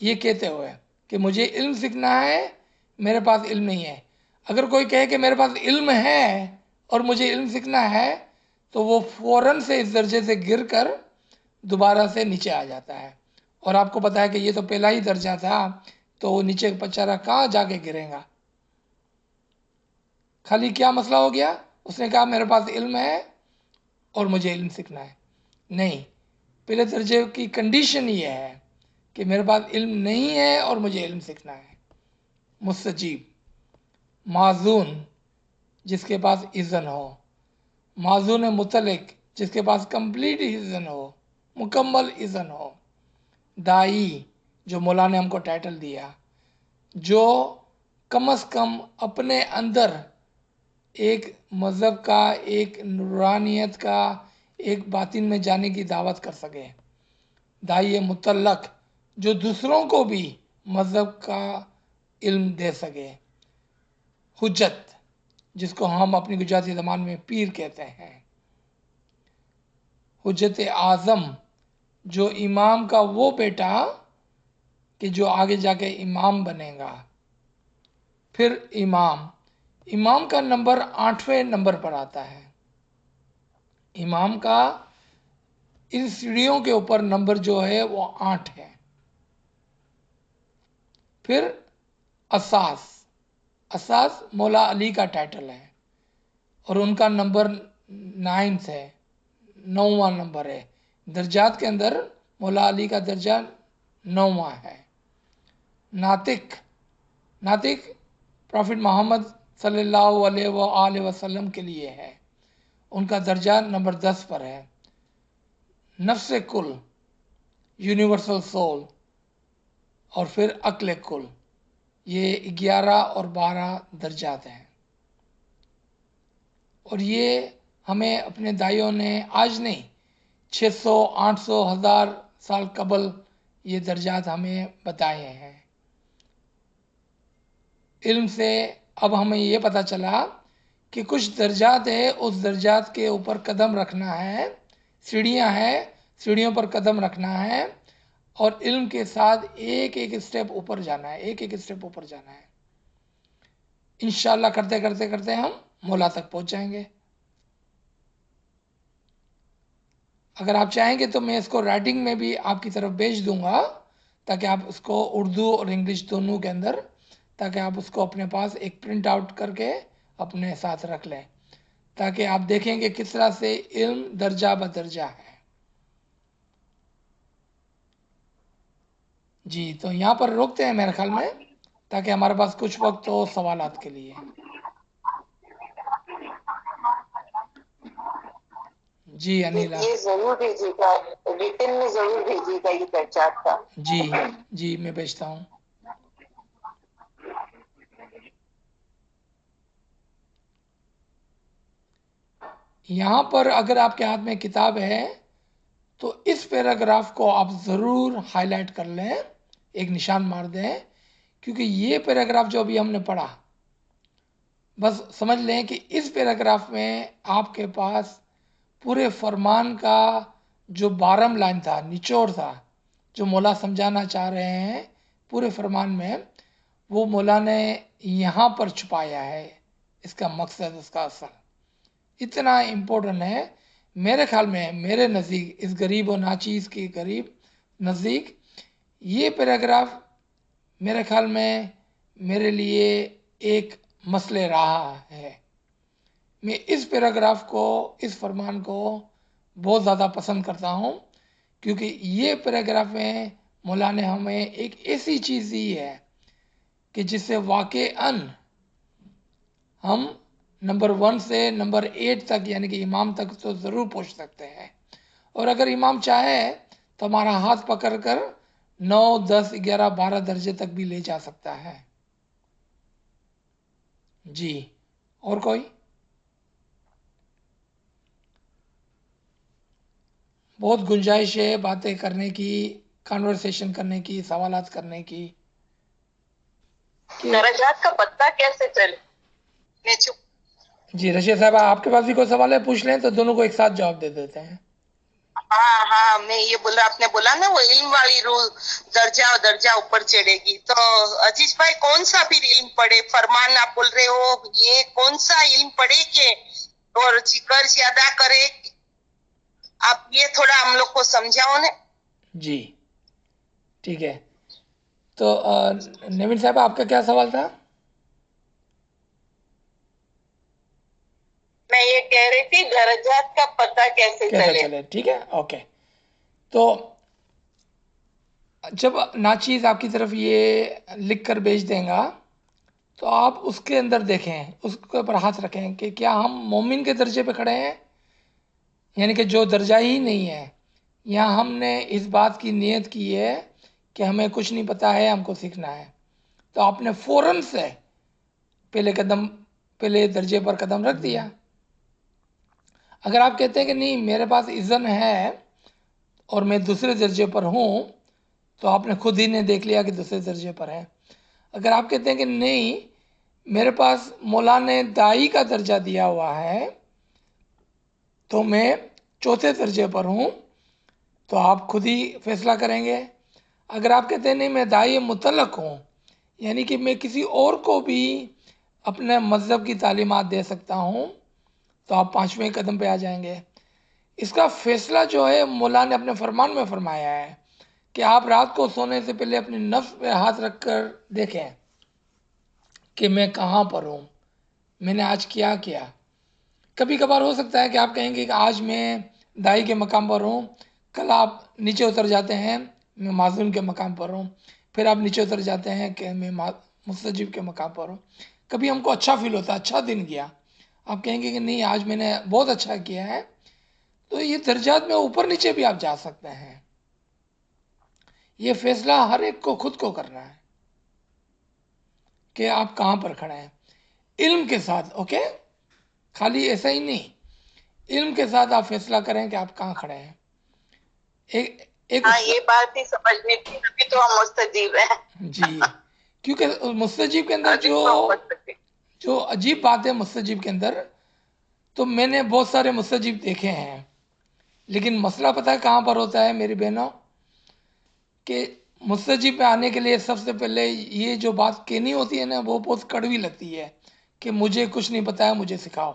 یہ کہتے ہوئے کہ مجھے علم سیکھنا ہے، میرے پاس علم نہیں ہے۔ اگر کوئی کہے کہ میرے پاس علم ہے اور مجھے علم سیکھنا ہے، تو وہ فوراً سے اس درجے سے گر کر دوبارہ سے نیچے آ جاتا ہے۔ اور آپ کو پتا ہے کہ یہ تو پہلا ہی درجہ تھا، تو وہ نیچے بیچارہ کہاں جا کے گرے گا؟ خالی کیا مسئلہ ہو گیا؟ اس نے کہا میرے پاس علم ہے اور مجھے علم سیکھنا ہے۔ نہیں، پہلے درجے کی کنڈیشن یہ ہے کہ میرے پاس علم نہیں ہے اور مجھے علم سیکھنا ہے۔ مستجیب۔ معذون، جس کے پاس اذن ہو۔ معذون مطلق، جس کے پاس کمپلیٹ اذن ہو، مکمل اذن ہو۔ دائی، جو مولا نے ہم کو ٹائٹل دیا، جو کم از کم اپنے اندر ایک مذہب کا، ایک نورانیت کا، ایک باطن میں جانے کی دعوت کر سکے۔ دائی مطلق، جو دوسروں کو بھی مذہب کا علم دے سکے۔ حجت، جس کو ہم اپنی گجراتی زبان میں پیر کہتے ہیں۔ حجت اعظم، جو امام کا وہ بیٹا کہ جو آگے جا کے امام بنے گا۔ پھر امام، امام کا نمبر 8ویں نمبر پر آتا ہے۔ امام کا ان سیڑھیوں کے اوپر نمبر جو ہے وہ 8 ہے۔ پھر اساس، اساس مولا علی کا ٹائٹل ہے، اور ان کا نمبر 9 ہے، 9واں نمبر ہے۔ درجات کے اندر مولا علی کا درجہ 9واں ہے۔ ناطق، ناطق پروفٹ محمد صلی اللہ علیہ وآلہ وسلم کے لیے ہے، ان کا درجہ نمبر 10 پر ہے۔ نفس کل، یونیورسل سول، اور پھر عقل کل، یہ 11 اور 12 درجات ہیں۔ اور یہ ہمیں اپنے دائیوں نے آج نہیں، 600 800 1000 سال قبل یہ درجات ہمیں بتائے ہیں۔ علم سے اب ہمیں یہ پتہ چلا کہ کچھ درجات ہیں، اس درجات کے اوپر قدم رکھنا ہے، سیڑھیاں ہیں، سیڑھیوں پر قدم رکھنا ہے، اور علم کے ساتھ ایک ایک اسٹیپ اوپر جانا ہے، ایک ایک اسٹیپ اوپر جانا ہے۔ انشاءاللہ کرتے کرتے کرتے ہم مولا تک پہنچ جائیں گے۔ اگر آپ چاہیں گے تو میں اس کو رائٹنگ میں بھی آپ کی طرف بھیج دوں گا، تاکہ آپ اس کو اردو اور انگلش دونوں کے اندر، تاکہ آپ اس کو اپنے پاس ایک پرنٹ آؤٹ کر کے اپنے ساتھ رکھ لیں، تاکہ آپ دیکھیں کہ کس طرح سے علم درجہ بدرجہ ہے۔ جی، تو یہاں پر روکتے ہیں میرے خیال میں، تاکہ ہمارے پاس کچھ وقت ہو سوالات کے لیے۔ جی انیلا۔ یہ ضرور بھیجیے گا، ریٹن میں ضرور بھیجیے گا یہ درجات کا۔ جی جی، میں بھیجتا ہوں۔ یہاں پر اگر آپ کے ہاتھ میں کتاب ہے تو اس پیراگراف کو آپ ضرور ہائی لائٹ کر لیں، ایک نشان مار دیں، کیونکہ یہ پیراگراف جو ابھی ہم نے پڑھا، بس سمجھ لیں کہ اس پیراگراف میں آپ کے پاس پورے فرمان کا جو بارم لائن تھا، نچوڑ تھا، جو مولا سمجھانا چاہ رہے ہیں پورے فرمان میں، وہ مولا نے یہاں پر چھپایا ہے، اس کا مقصد، اس کا اثر اتنا امپورٹنٹ ہے میرے خیال میں، میرے نزدیک، اس غریب و ناچیز کے قریب نزدیک یہ پیراگراف میرے خیال میں میرے لیے ایک مسئلہ رہا ہے۔ میں اس پیراگراف کو، اس فرمان کو بہت زیادہ پسند کرتا ہوں، کیونکہ یہ پیراگراف میں مولا نے ہمیں ایک ایسی چیز دی ہے کہ جس سے واقعاً ہم نمبر 1 سے نمبر 8 تک، یعنی کہ امام تک تو ضرور پہنچ سکتے ہیں، اور اگر امام چاہے تو ہمارا ہاتھ پکڑ کر 9، 10، 11، 12 درجے تک بھی لے جا سکتا ہے۔ جی، اور کوئی؟ بہت گنجائش ہے باتیں کرنے کی، کانورسیشن کرنے کی، سوالات کرنے کی۔ درجات کا پتہ کیسے چلے؟ جی رشید صاحبہ، آپ کے پاس بھی کوئی سوال ہے پوچھ لیں تو دونوں کو ایک ساتھ جواب دے دیتے ہیں۔ ہاں میں یہ بولا، آپ نے بولا نا وہ علم والی رول، درجہ اوپر چڑھے گی، تو عزیز بھائی کون سا پھر علم پڑھے؟ فرمان آپ بول رہے ہو، یہ کون سا علم پڑھے کہ اور قرض ادا کرے؟ آپ یہ تھوڑا ہم لوگ کو سمجھاؤ نا۔ جی ٹھیک ہے، تو نوین صاحب آپ کا کیا سوال تھا؟ میں یہ کہہ رہی تھی درجات کا پتہ کیسے چلے؟ ٹھیک ہے، اوکے۔ تو جب ناچیز آپ کی طرف یہ لکھ کر بھیج دیں گا تو آپ اس کے اندر دیکھیں، اس کے اوپر ہاتھ رکھیں کہ کیا ہم مومن کے درجے پہ کھڑے ہیں، یعنی کہ جو درجہ ہی نہیں ہے، یا ہم نے اس بات کی نیت کی ہے کہ ہمیں کچھ نہیں پتا ہے، ہم کو سیکھنا ہے، تو آپ نے فوراً سے پہلے درجے پر قدم رکھ دیا۔ اگر آپ کہتے ہیں کہ نہیں میرے پاس اذن ہے اور میں دوسرے درجے پر ہوں، تو آپ نے خود ہی نے دیکھ لیا کہ دوسرے درجے پر ہے۔ اگر آپ کہتے ہیں کہ نہیں میرے پاس مولا نے دائی کا درجہ دیا ہوا ہے تو میں چوتھے درجے پر ہوں، تو آپ خود ہی فیصلہ کریں گے۔ اگر آپ کہتے ہیں نہیں میں دائی مطلق ہوں، یعنی کہ میں کسی اور کو بھی اپنے مذہب کی تعلیمات دے سکتا ہوں، تو آپ 5ویں قدم پہ آ جائیں گے۔ اس کا فیصلہ جو ہے مولا نے اپنے فرمان میں فرمایا ہے کہ آپ رات کو سونے سے پہلے اپنی نفس پہ ہاتھ رکھ کر دیکھیں کہ میں کہاں پر ہوں، میں نے آج کیا کیا۔ کبھی کبھار ہو سکتا ہے کہ آپ کہیں گے کہ آج میں دائی کے مقام پر ہوں، کل آپ نیچے اتر جاتے ہیں میں معزون کے مقام پر ہوں، پھر آپ نیچے اتر جاتے ہیں کہ میں مستجیب کے مقام پر ہوں۔ کبھی ہم کو اچھا فیل ہوتا ہے، اچھا دن گیا، آپ کہیں گے کہ نہیں آج میں نے بہت اچھا کیا ہے۔ تو یہ درجات میں اوپر نیچے بھی آپ جا سکتے ہیں، یہ فیصلہ ہر ایک کو خود کو کرنا ہے کہ آپ کہاں پر کھڑے ہیں، علم کے ساتھ۔ اوکے، خالی ایسا ہی نہیں، علم کے ساتھ آپ فیصلہ کریں کہ آپ کہاں کھڑے ہیں۔ ہاں یہ بات ہی سمجھنے کی، ابھی تو ہم مستجیب ہیں۔ جی، کیونکہ مستجیب کے اندر جو عجیب بات ہے مستجیب کے اندر، تو میں نے بہت سارے مستجیب دیکھے ہیں، لیکن مسئلہ پتہ ہے کہاں پر ہوتا ہے میری بہنوں، کہ مستجیب پہ آنے کے لیے سب سے پہلے یہ جو بات کہنی ہوتی ہے نا، وہ بہت کڑوی لگتی ہے کہ مجھے کچھ نہیں پتا ہے، مجھے سکھاؤ۔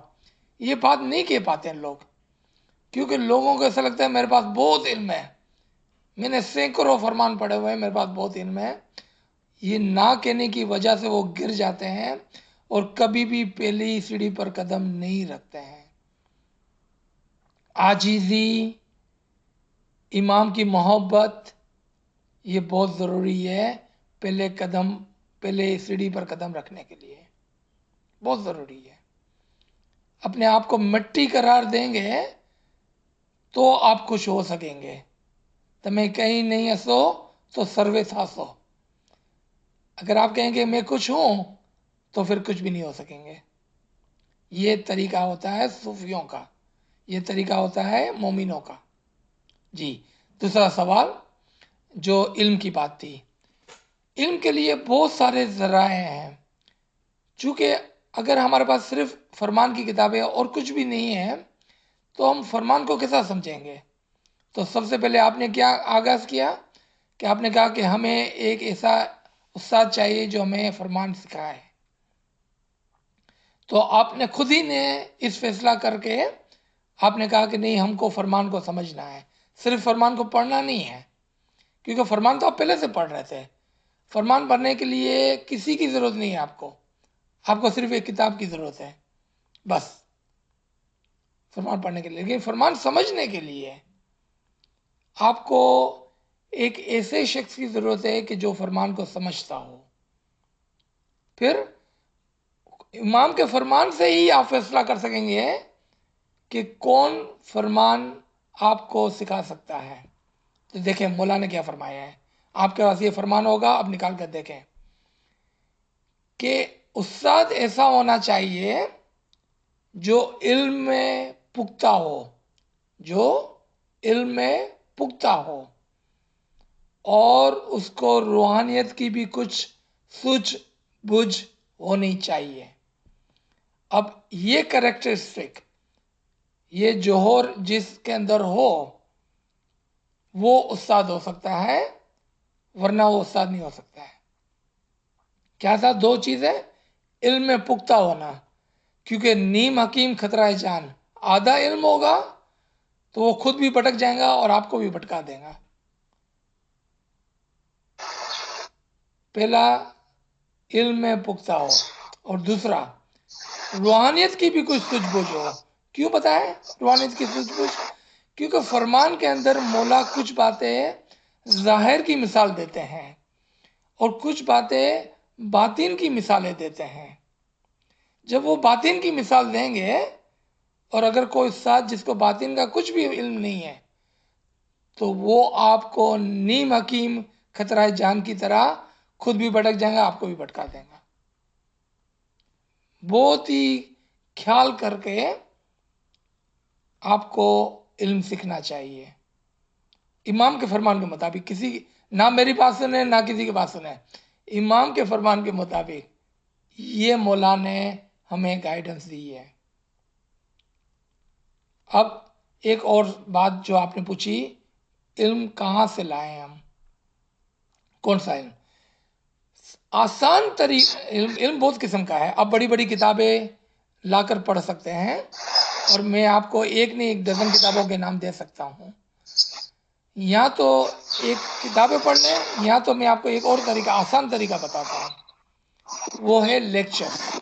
یہ بات نہیں کہہ پاتے ہیں لوگ، کیونکہ لوگوں کو ایسا لگتا ہے میرے پاس بہت علم ہے، میں نے سینکڑوں فرمان پڑھے ہوئے ہیں، میرے پاس بہت علم ہے۔ یہ نہ کہنے کی وجہ سے وہ گر جاتے ہیں اور کبھی بھی پہلی سیڑھی پر قدم نہیں رکھتے ہیں۔ عاجزی، امام کی محبت، یہ بہت ضروری ہے پہلے سیڑھی پر قدم رکھنے کے لیے، بہت ضروری ہے۔ اپنے آپ کو مٹی قرار دیں گے تو آپ خوش ہو سکیں گے۔ تمہیں کہیں نہیں ہسو تو سروے تھاسو، اگر آپ کہیں گے میں کچھ ہوں تو پھر کچھ بھی نہیں ہو سکیں گے۔ یہ طریقہ ہوتا ہے صوفیوں کا، یہ طریقہ ہوتا ہے مومنوں کا. جی دوسرا سوال جو علم کی بات تھی. علم کے لیے بہت سارے ذرائع ہیں. چونکہ اگر ہمارے پاس صرف فرمان کی کتابیں اور کچھ بھی نہیں ہے تو ہم فرمان کو کیسا سمجھیں گے؟ تو سب سے پہلے آپ نے کیا آغاز کیا کہ آپ نے کہا کہ ہمیں ایک ایسا استاد چاہیے جو ہمیں فرمان سکھائے. تو آپ نے خود ہی نے اس فیصلہ کر کے آپ نے کہا کہ نہیں ہم کو فرمان کو سمجھنا ہے، صرف فرمان کو پڑھنا نہیں ہے، کیونکہ فرمان تو آپ پہلے سے پڑھ رہے تھے. فرمان پڑھنے کے لیے کسی کی ضرورت نہیں ہے آپ کو صرف ایک کتاب کی ضرورت ہے بس فرمان پڑھنے کے لیے. لیکن فرمان سمجھنے کے لیے آپ کو ایک ایسے شخص کی ضرورت ہے کہ جو فرمان کو سمجھتا ہو. پھر امام کے فرمان سے ہی آپ فیصلہ کر سکیں گے کہ کون فرمان آپ کو سکھا سکتا ہے. تو دیکھیں مولا نے کیا فرمایا ہے. آپ کے پاس یہ فرمان ہوگا، اب نکال کر دیکھیں کہ استاد ایسا ہونا چاہیے جو علم میں پختہ ہو اور اس کو روحانیت کی بھی کچھ سوجھ بوجھ ہونی چاہیے. اب یہ کریکٹرسٹک، یہ جوہر جس کے اندر ہو وہ استاد ہو سکتا ہے، ورنہ وہ استاد نہیں ہو سکتا ہے. کیا تھا؟ دو چیزیں. علم میں پختہ ہونا، کیونکہ نیم حکیم خطرہ جان. آدھا علم ہوگا تو وہ خود بھی بھٹک جائے گا اور آپ کو بھی بھٹکا دے گا. پہلا علم میں پختہ ہو، اور دوسرا روحانیت کی بھی کچھ سوجھ بوجھ ہو. کیوں بتائیں روحانیت کی سوجھ بوجھ؟ کیونکہ فرمان کے اندر مولا کچھ باتیں ظاہر کی مثال دیتے ہیں اور کچھ باتیں باطن کی مثالیں دیتے ہیں. جب وہ باطن کی مثال دیں گے اور اگر کوئی استاد جس کو باطن کا کچھ بھی علم نہیں ہے تو وہ آپ کو نیم حکیم خطرہ جان کی طرح خود بھی بھٹک جائے گا، آپ کو بھی بھٹکا دیں گا. بہت ہی خیال کر کے آپ کو علم سیکھنا چاہیے امام کے فرمان کے مطابق. کسی نہ میری بات سنیں نہ کسی کی بات سنیں، امام کے فرمان کے مطابق. یہ مولا نے ہمیں گائیڈنس دی ہے. اب ایک اور بات جو آپ نے پوچھی، علم کہاں سے لائیں ہم؟ کون سا علم؟ آسان علم بہت قسم کا ہے. آپ بڑی بڑی کتابیں لا کر پڑھ سکتے ہیں اور میں آپ کو ایک نہیں ایک ڈزن کتابوں کے نام دے سکتا ہوں. یا تو ایک کتابیں پڑھ لیں، یا تو میں آپ کو ایک اور طریقہ، آسان طریقہ بتاتا ہوں، وہ ہے لیکچر.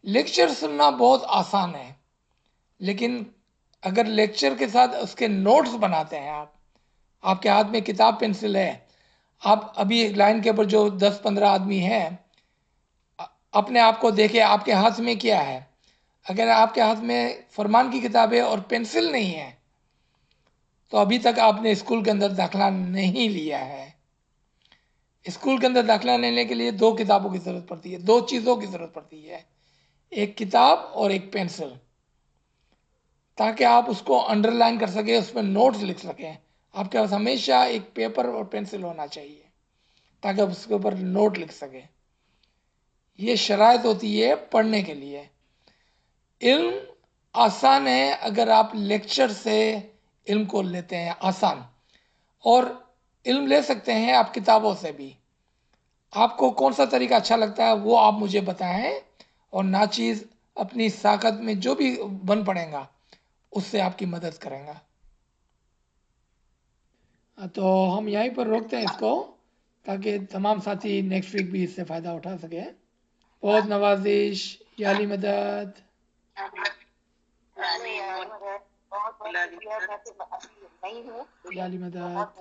لیکچر سننا بہت آسان ہے، لیکن اگر لیکچر کے ساتھ اس کے نوٹس بناتے ہیں آپ کے ہاتھ میں کتاب پینسل ہے، آپ ابھی ایک لائن کے اوپر جو 10-15 آدمی ہیں اپنے آپ کو دیکھیں آپ کے ہاتھ میں کیا ہے. اگر آپ کے ہاتھ میں فرمان کی کتاب ہے اور پینسل نہیں ہے تو ابھی تک آپ نے اسکول کے اندر داخلہ نہیں لیا ہے. اسکول کے اندر داخلہ لینے کے لیے 2 کتابوں کی ضرورت پڑتی ہے، 2 چیزوں کی ضرورت پڑتی ہے، ایک کتاب اور ایک پینسل، تاکہ آپ اس کو انڈر لائن کر سکیں، اس میں نوٹس لکھ سکیں. آپ کے پاس ہمیشہ ایک پیپر اور پینسل ہونا چاہیے تاکہ آپ اس کے اوپر نوٹ لکھ سکیں. یہ شرائط ہوتی ہے پڑھنے کے لیے. علم آسان ہے اگر آپ لیکچر سے علم کو لیتے ہیں، آسان. اور علم لے سکتے ہیں آپ کتابوں سے بھی. آپ کو کون سا طریقہ اچھا لگتا ہے وہ آپ مجھے بتائیں، اور ناچیز اپنی ساکت میں جو بھی بن پڑے گا اس سے آپ کی مدد کریں گا. تو ہم یہیں پر روکتے ہیں اس کو تاکہ تمام ساتھی نیکسٹ ویک بھی اس سے فائدہ اٹھا سکیں. بہت نوازش، یا علی مدد، یا علی مدد.